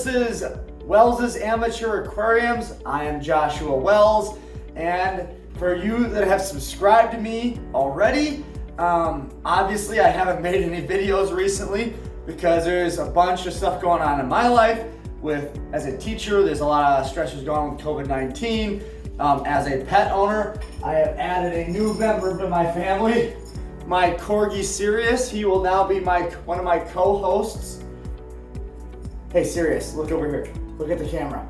is Wells's Amateur Aquariums. I am Joshua Wells, and for you that have subscribed to me already, obviously I haven't made any videos recently because there's a bunch of stuff going on in my life. As a teacher, there's a lot of stressors going on with COVID-19. As a pet owner, I have added a new member to my family, my Corgi Sirius. He will now be one of my co-hosts. Hey Sirius, look over here. Look at the camera.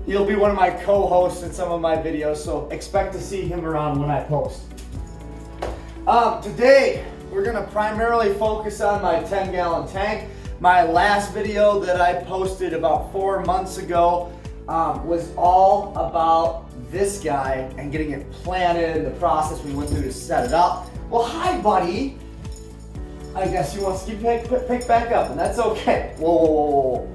He'll be one of my co-hosts in some of my videos, so expect to see him around when I post. Today, we're gonna primarily focus on my 10-gallon tank. My last video that I posted about 4 months ago was all about this guy and getting it planted, the process we went through to set it up. Well, hi buddy. I guess he wants to pick back up, and that's okay. Whoa.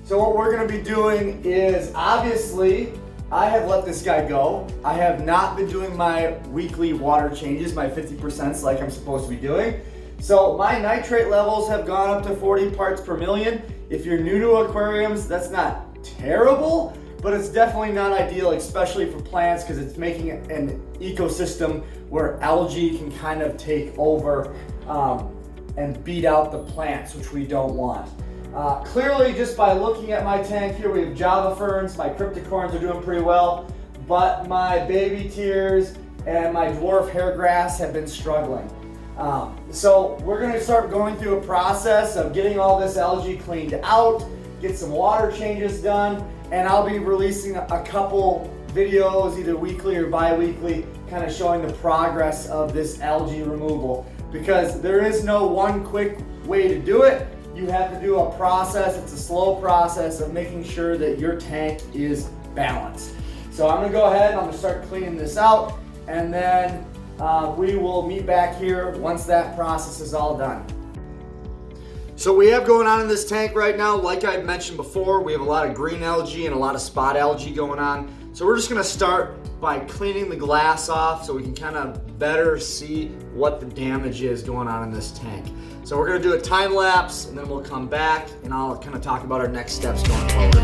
So what we're gonna be doing is, obviously, I have let this guy go. I have not been doing my weekly water changes, my 50% like I'm supposed to be doing. So my nitrate levels have gone up to 40 parts per million. If you're new to aquariums, that's not terrible, but it's definitely not ideal, especially for plants, because it's making an ecosystem where algae can kind of take over and beat out the plants, which we don't want. Clearly, just by looking at my tank here, we have Java ferns, my cryptocorns are doing pretty well, but my baby tears and my dwarf hairgrass have been struggling. So we're gonna start going through a process of getting all this algae cleaned out, get some water changes done, and I'll be releasing a couple videos, either weekly or bi-weekly, kind of showing the progress of this algae removal, because there is no one quick way to do it. You have to do a process. It's a slow process of making sure that your tank is balanced. So I'm gonna go ahead and I'm gonna start cleaning this out, and then we will meet back here once that process is all done. So we have going on in this tank right now, like I mentioned before, we have a lot of green algae and a lot of spot algae going on. So we're just gonna start by cleaning the glass off so we can kind of better see what the damage is going on in this tank. So we're gonna do a time lapse, and then we'll come back and I'll kind of talk about our next steps going forward.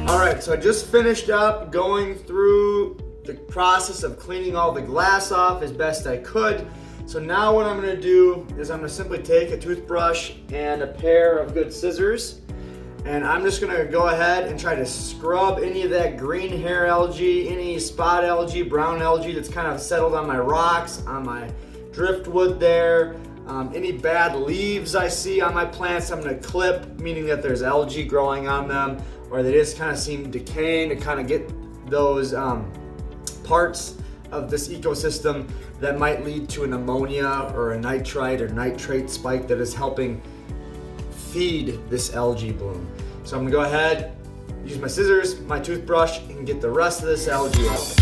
All right, so I just finished up going through the process of cleaning all the glass off as best I could. So now what I'm gonna do is I'm gonna simply take a toothbrush and a pair of good scissors, and I'm just gonna go ahead and try to scrub any of that green hair algae, any spot algae, brown algae that's kind of settled on my rocks, on my driftwood there, any bad leaves I see on my plants, I'm gonna clip, meaning that there's algae growing on them, or they just kind of seem decaying, to kind of get those parts of this ecosystem that might lead to an ammonia or a nitrite or nitrate spike that is helping feed this algae bloom. So I'm gonna go ahead, use my scissors, my toothbrush, and get the rest of this algae out.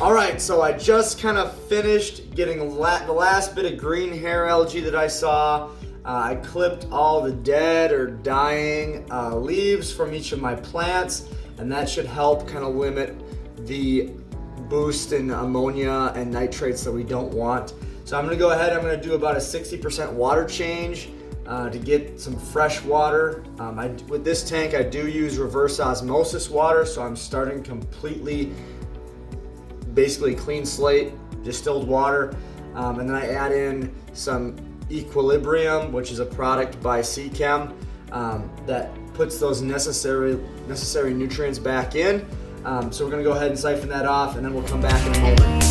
Alright, so I just kind of finished getting the last bit of green hair algae that I saw. I clipped all the dead or dying leaves from each of my plants, and that should help kind of limit the boost in ammonia and nitrates that we don't want. So I'm gonna go ahead, I'm gonna do about a 60% water change to get some fresh water. With this tank, I do use reverse osmosis water, so I'm starting completely, basically clean slate, distilled water, and then I add in some Equilibrium, which is a product by Chem that puts those necessary nutrients back in. So we're gonna go ahead and siphon that off, and then we'll come back in a moment.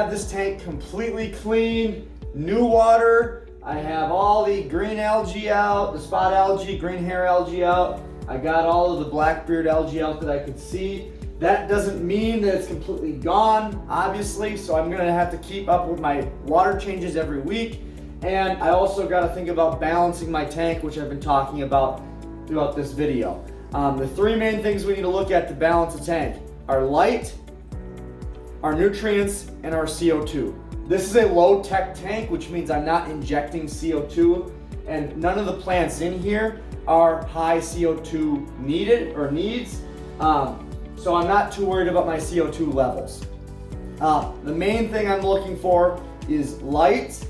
This tank completely clean, new water. I have all the green algae out, the spot algae, green hair algae out. I got all of the blackbeard algae out that I could see. That doesn't mean that it's completely gone, obviously, so I'm gonna have to keep up with my water changes every week. And I also gotta think about balancing my tank, which I've been talking about throughout this video. The three main things we need to look at to balance a tank are light, our nutrients, and our CO2. This is a low-tech tank, which means I'm not injecting CO2, and none of the plants in here are high CO2 needed or needs. So I'm not too worried about my CO2 levels. The main thing I'm looking for is light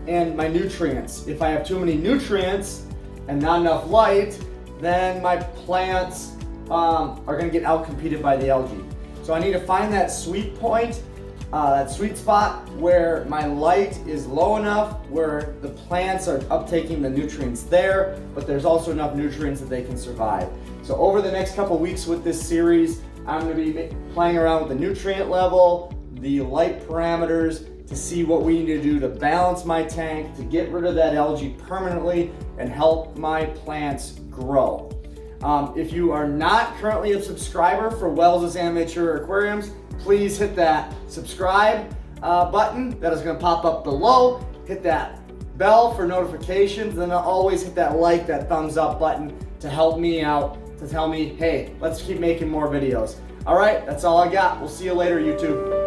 and my nutrients. If I have too many nutrients and not enough light, then my plants are gonna get outcompeted by the algae. So I need to find that sweet point, that sweet spot where my light is low enough, where the plants are uptaking the nutrients there, but there's also enough nutrients that they can survive. So over the next couple weeks with this series, I'm gonna be playing around with the nutrient level, the light parameters, to see what we need to do to balance my tank, to get rid of that algae permanently and help my plants grow. If you are not currently a subscriber for Wells' Amateur Aquariums, please hit that subscribe button that is going to pop up below. Hit that bell for notifications, and then always hit that like, that thumbs up button to help me out, to tell me, hey, let's keep making more videos. All right, that's all I got. We'll see you later, YouTube.